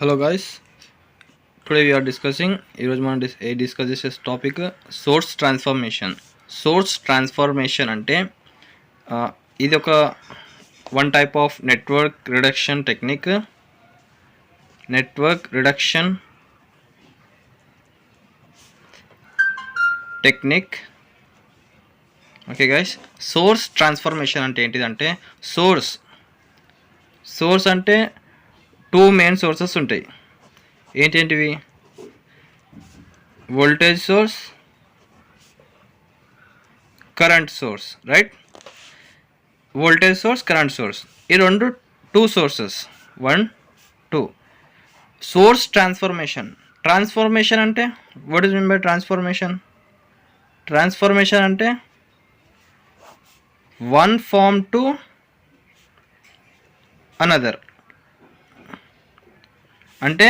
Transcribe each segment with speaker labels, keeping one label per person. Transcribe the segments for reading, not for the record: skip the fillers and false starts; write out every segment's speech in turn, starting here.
Speaker 1: Hello guys, today we are discussing ఈరోజు మనం discuss చేసే topic source transformation. Source transformation అంటే ఇది ఒక one type of network reduction technique. Okay guys, source transformation అంటే ఏంటిదంటే సోర్స్ అంటే టూ మెయిన్ సోర్సెస్ ఉంటాయి. ఏంటేంటివి? Voltage source, current source, right? Voltage source, current source, ఈ రెండు టూ సోర్సెస్. 1 2 సోర్స్ ట్రాన్స్ఫర్మేషన్ అంటే what is mean by transformation అంటే one form to another. అంటే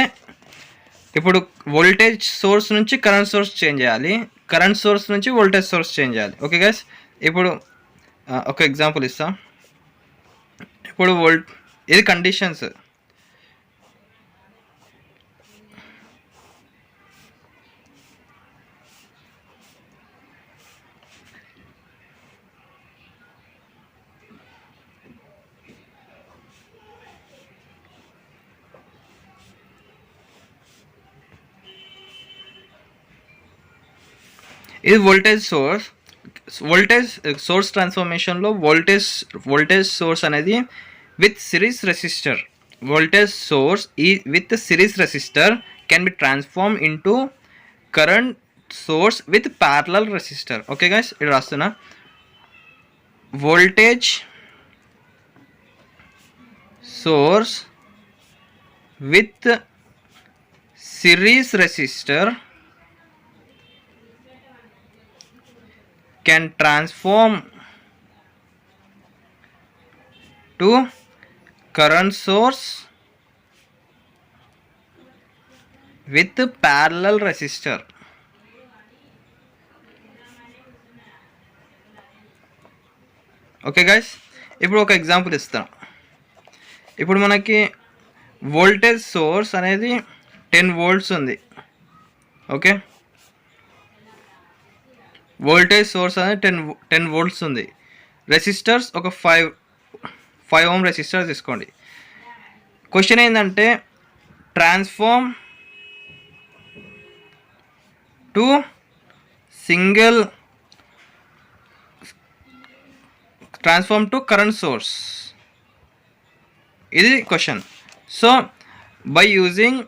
Speaker 1: ఇప్పుడు వోల్టేజ్ సోర్స్ నుంచి కరెంట్ సోర్స్ చేంజ్ చేయాలి, కరెంట్ సోర్స్ నుంచి వోల్టేజ్ సోర్స్ చేంజ్ చేయాలి. ఓకే గైస్, ఇప్పుడు ఒక ఎగ్జాంపుల్ ఇస్తా. ఇప్పుడు ఇది కండిషన్స్. ఇది వోల్టేజ్ సోర్స్ ట్రాన్స్ఫర్మేషన్లో వోల్టేజ్ సోర్స్ అనేది with series resistor. Voltage source with series resistor can be transform into current source with parallel resistor. Okay guys, ఇక్కడ రాస్తున్నా. Voltage source with series resistor can transform to current source with parallel resistor. Okay guys, ఇప్పుడు ఒక example ఇస్తాను. ఇప్పుడు మనకి voltage source అనేది 10 volts ఉంది. Okay, voltage source అనేది 10 volts ఉంది. రెసిస్టర్స్ ఒక 5 ohm రెసిస్టర్స్ తీసుకోండి. క్వశ్చన్ ఏంటంటే ట్రాన్స్ఫార్మ్ టు కరెంట్ సోర్స్, ఇది question. So by using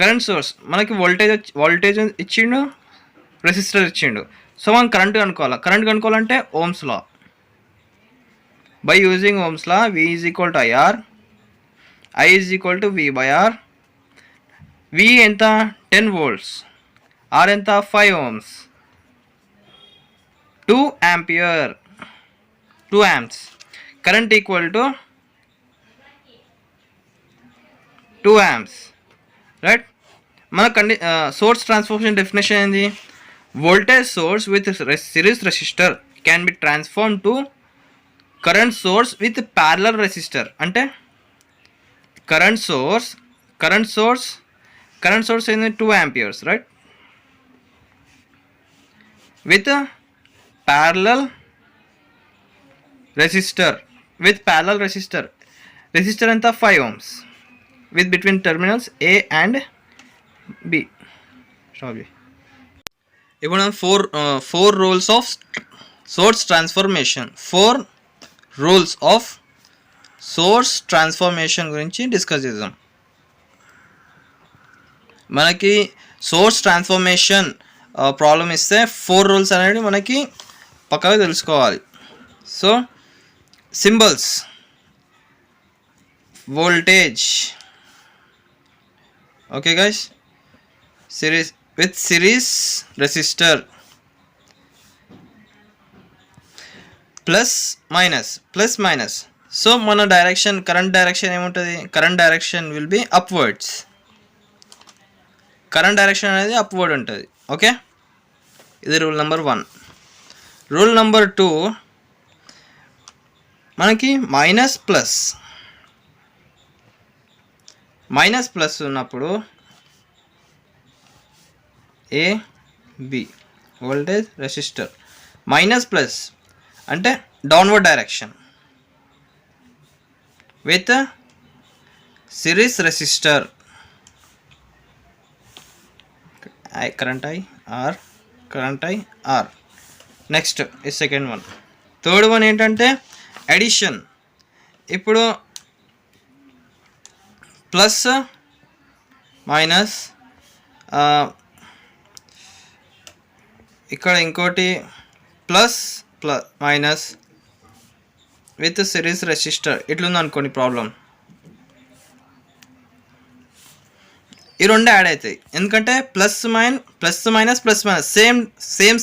Speaker 1: current source మనకి వోల్టేజ్ ఇచ్చిండు, రెసిస్టర్ ఇచ్చిండు. సో మనం కరెంట్ కనుక్కోవాలంటే ohm's law. By using ohm's law V is equal to IR, I is equal to V/R. V ఎంత? 10 volts. R ఎంత? 5 ohms. 2 ampere, 2 amps. Current equal to 2 amps, right? మన source transformation definition ఏంది? Voltage source with series resistor can be transformed to current source with parallel resistor. అంటే current source in 2 amperes, right? With a parallel resistor. Resistor ఎంత? 5 ohms with between terminals A and B. Sorry. ఇప్పుడు మనం four rules of swords transformation గురించి discuss చేద్దాం. మనకి source transformation problem ఇస్తే 4 rules అనేవి మనకి పక్కగా తెలుసుకోవాలి. So symbols: voltage, okay guys, series resistor, plus minus. So మన కరెంట్ డైరెక్షన్ ఏముంటుంది? Current direction will be upwards. Current direction అనేది అప్వర్డ్ ఉంటుంది. ఓకే, ఇది రూల్ నెంబర్ 1. రూల్ నెంబర్ 2, మనకి మైనస్ ప్లస్ మైనస్ ప్లస్ ఉన్నప్పుడు A B voltage resistor minus plus అంటే downward direction with series resistor current I R. Next ఈ second one. Third one ఏంటంటే addition. ఇప్పుడు plus minus ఇక్కడ ఇంకోటి plus minus with series resistor ఇట్లుంది అనుకోండి problem. ఈ రెండు యాడ్ అవుతాయి ఎందుకంటే ప్లస్ మైనస్ సేమ్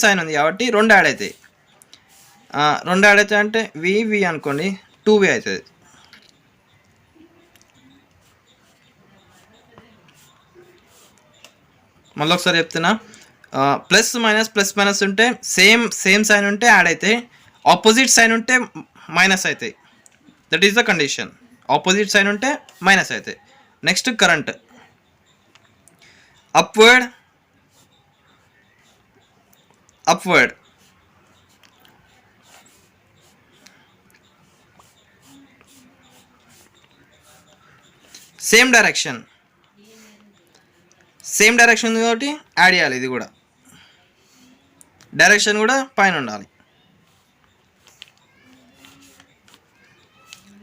Speaker 1: సైన్ ఉంది కాబట్టి రెండు యాడ్ అవుతాయి. రెండు యాడ్ అవుతాయి అంటే వి అనుకోండి 2V అవుతుంది. మళ్ళీ ఒకసారి చెప్తున్నా, ప్లస్ మైనస్ ఉంటే సేమ్ సైన్ ఉంటే యాడ్ అవుతాయి, ఆపోజిట్ సైన్ ఉంటే మైనస్ అవుతాయి. That is the condition. Opposite sign ఉంటే మైనస్ అవుతాయి. Next current upward same direction కాబట్టి యాడ్ చేయాలి. ఇది కూడా డైరెక్షన్ కూడా పైన ఉండాలి.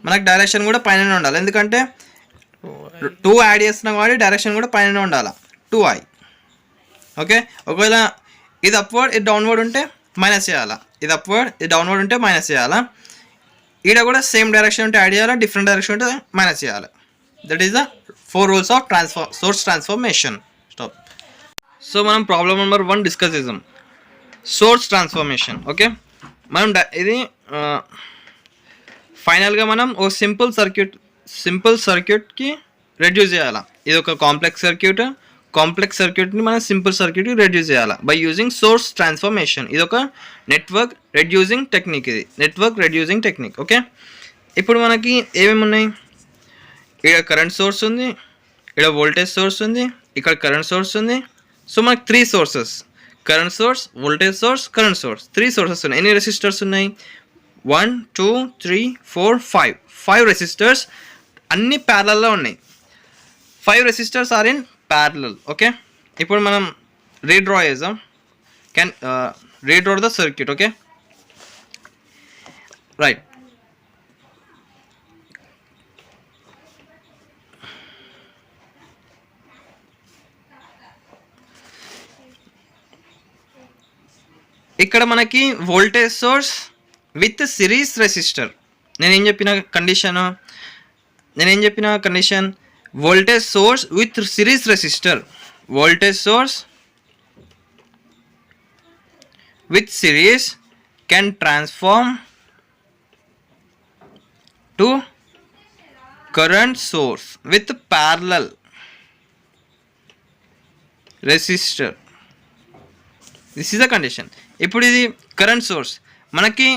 Speaker 1: మనకు డైరెక్షన్ కూడా పైన ఉండాలి ఎందుకంటే 2 యాడ్ చేస్తున్నాం కాబట్టి డైరెక్షన్ కూడా పైన ఉండాలి. 2I. ఓకే, ఒకవేళ ఇది అప్వర్డ్ ఇది డౌన్వర్డ్ ఉంటే మైనస్ చేయాలా, ఇది అప్వర్డ్ ఇది డౌన్వర్డ్ ఉంటే మైనస్ చేయాలా. ఈడ కూడా సేమ్ డైరెక్షన్ ఉంటే యాడ్ చేయాలా, డిఫరెంట్ డైరెక్షన్ ఉంటే మైనస్ చేయాలి. That is the 4 rules of swords transformation. Stop. So మనం ప్రాబ్లం నెంబర్ 1 డిస్కస్ చేద్దాం, సోర్స్ ట్రాన్స్ఫర్మేషన్. ఓకే, మనం ఇది ఫైనల్గా మనం ఓ సింపుల్ సర్క్యూట్కి రెడ్యూస్ చేయాలా. ఇది ఒక కాంప్లెక్స్ సర్క్యూట్ని మనం సింపుల్ సర్క్యూట్కి రెడ్యూస్ చేయాలి బై యూజింగ్ సోర్స్ ట్రాన్స్ఫర్మేషన్. ఇది ఒక నెట్వర్క్ రెడ్యూసింగ్ టెక్నిక్. ఓకే, ఇప్పుడు మనకి ఏమేమి ఉన్నాయి, ఇక్కడ కరెంట్ సోర్స్ ఉంది, ఇక్కడ వోల్టేజ్ సోర్స్ ఉంది, ఇక్కడ కరెంట్ సోర్స్ ఉంది. సో మనకి 3 sources, current source, voltage source, current source, 3 sources ఉన్నాయి. ఎన్ని రెసిస్టర్స్ ఉన్నాయి? 1 2 3 4 5 రెసిస్టర్స్ అన్ని ప్యారలల్లో ఉన్నాయి. 5 resistors are in parallel. Okay, ఇప్పుడు మనం రీడ్రా చేద్దాం. Redraw the circuit. Okay, right. ఇక్కడ మనకి voltage source with series resistor. నేనేం చెప్పిన condition voltage source with series resistor. Voltage source with series can transform to current source with parallel resistor. This is the condition. ఇప్పుడు ఇది current source, మనకి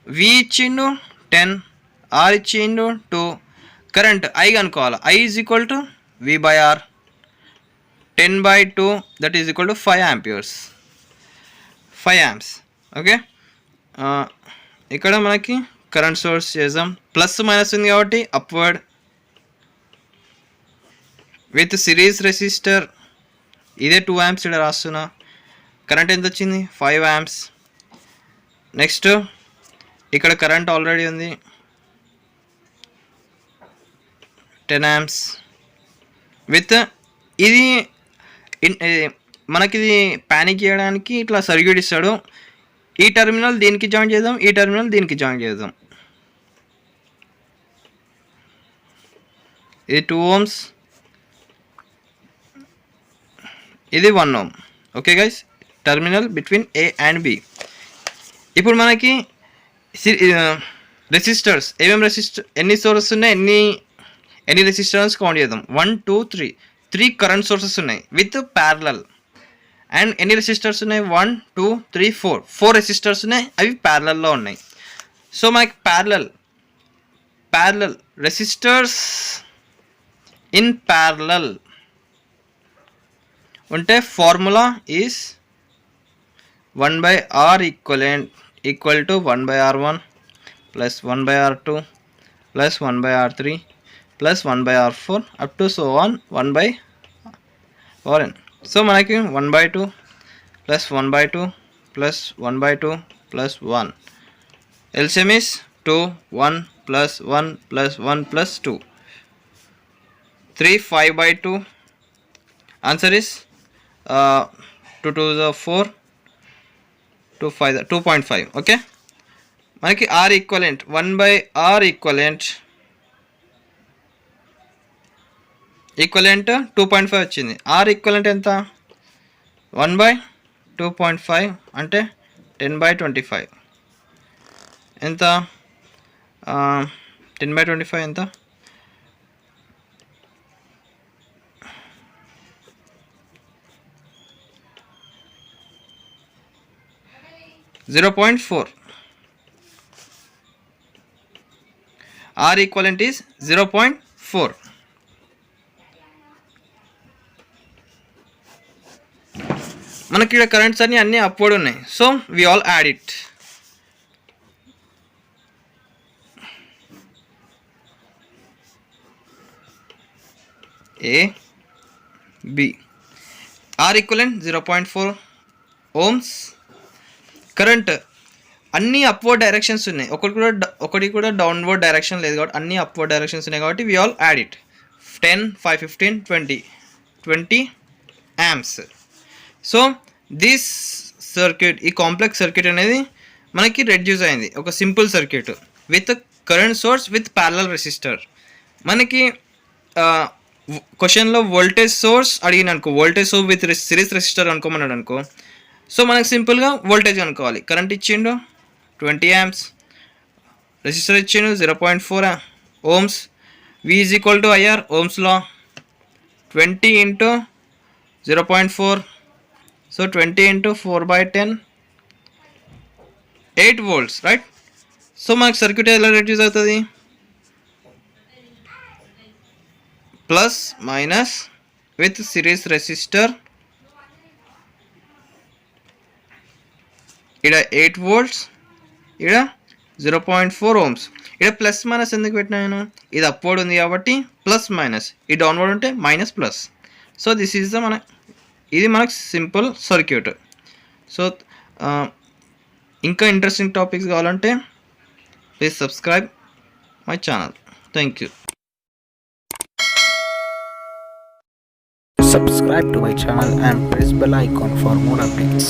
Speaker 1: V ఇచ్చిండు 10, R ఇచ్చిండు 2, current I కనుక్కోవాలి. I is equal to V/R, 10/2 that is equal to 5 amps. Okay, ఇక్కడ మనకి current source చేద్దాం. Plus minus ఉంది కాబట్టి అప్వర్డ్ విత్ సిరీస్ రెసిస్టర్. ఇదే 2 amps ఇక్కడ రాస్తున్నా. కరెంట్ ఎంత వచ్చింది? 5 amps. నెక్స్ట్ ఇక్కడ కరెంట్ ఆల్రెడీ ఉంది 10 amps విత్ ఇది మనకిది ప్యానిక్ చేయడానికి ఇట్లా సర్క్యూట్ ఇస్తాడు. ఈ టెర్మినల్ దీనికి జాయిన్ చేద్దాం, ఈ టెర్మినల్ దీనికి జాయిన్ చేద్దాం. ఇది 2 ohms, ఇది 1 ohm. Okay guys, terminal between A and B. ఇప్పుడు మనకి రెసిస్టర్స్ ఎన్ని సోర్సెస్ ఉన్నాయి, ఎన్ని రెసిస్టర్స్ కౌంట్ చేద్దాం. 1 2 3 కరెంట్ సోర్సెస్ ఉన్నాయి విత్ ప్యారలల్. అండ్ ఎన్ని రెసిస్టర్స్ ఉన్నాయి? 1 2 3 4 రెసిస్టర్స్ ఉన్నాయి, అవి ప్యారలల్లో ఉన్నాయి. సో మనకి ప్యారలల్ రెసిస్టర్స్ in parallel ఉంటే formula is 1/R equivalent equal to 1/R1 plus 1/R2 plus 1/R3 plus 1/R4 up to so on 1/Rn. So మనకి 1/2 plus 1/2 plus 1/2 plus 1. LCM is 2, 1 plus 1 plus 1 plus 2. 3, 5/2. Answer is 2 to the 4, 2, 5, 2.5. Okay. మనకి R equivalent 1/R equivalent 2.5 వచ్చింది. R equivalent ఎంత? 1/2.5 అంటే 10/25 ఎంత? 10/25 ఎంత? 0.4. R equivalent is 0.4. మనకి ఇక్కడ currents అన్నీ అప్వర్డ్ ఉన్నాయి. So we all add it. A B R equivalent 0.4 ohms. Current అన్నీ అప్వర్డ్ డైరెక్షన్స్ ఉన్నాయి. ఒకటి కూడా డౌన్వర్డ్ డైరెక్షన్ లేదు కాబట్టి అన్నీ అప్వర్డ్ డైరెక్షన్స్ ఉన్నాయి కాబట్టి we all add it. 10, 5, 15, 20 amps. So this circuit, ఈ కాంప్లెక్స్ సర్క్యూట్ అనేది మనకి రెడ్యూస్ అయింది. ఒక simple circuit with current source with parallel resistor. మనకి క్వశ్చన్లో వోల్టేజ్ సోర్స్ అడిగిన అనుకో, voltage source with series resistor అనుకోమన్నాడు అనుకో. సో మనకు సింపుల్గా వోల్టేజ్ అనుకోవాలి. కరెంట్ ఇచ్చిండు 20 amps, రెసిస్టర్ ఇచ్చిండు 0.4 ohms. V is equal to IR, ohms law. 20 into 0.4, so 20 into 4/10, 8 volts, right? So మనకు సర్క్యూట్ ఎలా రెడ్యూస్ అవుతుంది? Plus minus with series resistor. ఇక్కడ 8 volts, ఇక్కడ 0.4 ohms. ఇక్కడ ప్లస్ మైనస్ ఎందుకు పెట్టినాను? ఇది అప్వర్డ్ ఉంది కాబట్టి ప్లస్ మైనస్, ఈ డౌన్వర్డ్ ఉంటే minus plus. So this is the ఇది మనకు సింపుల్ సర్క్యూట్. సో ఇంకా ఇంట్రెస్టింగ్ టాపిక్స్ కావాలంటే please subscribe my channel. Thank you.
Speaker 2: Subscribe to my channel and press bell icon for more updates.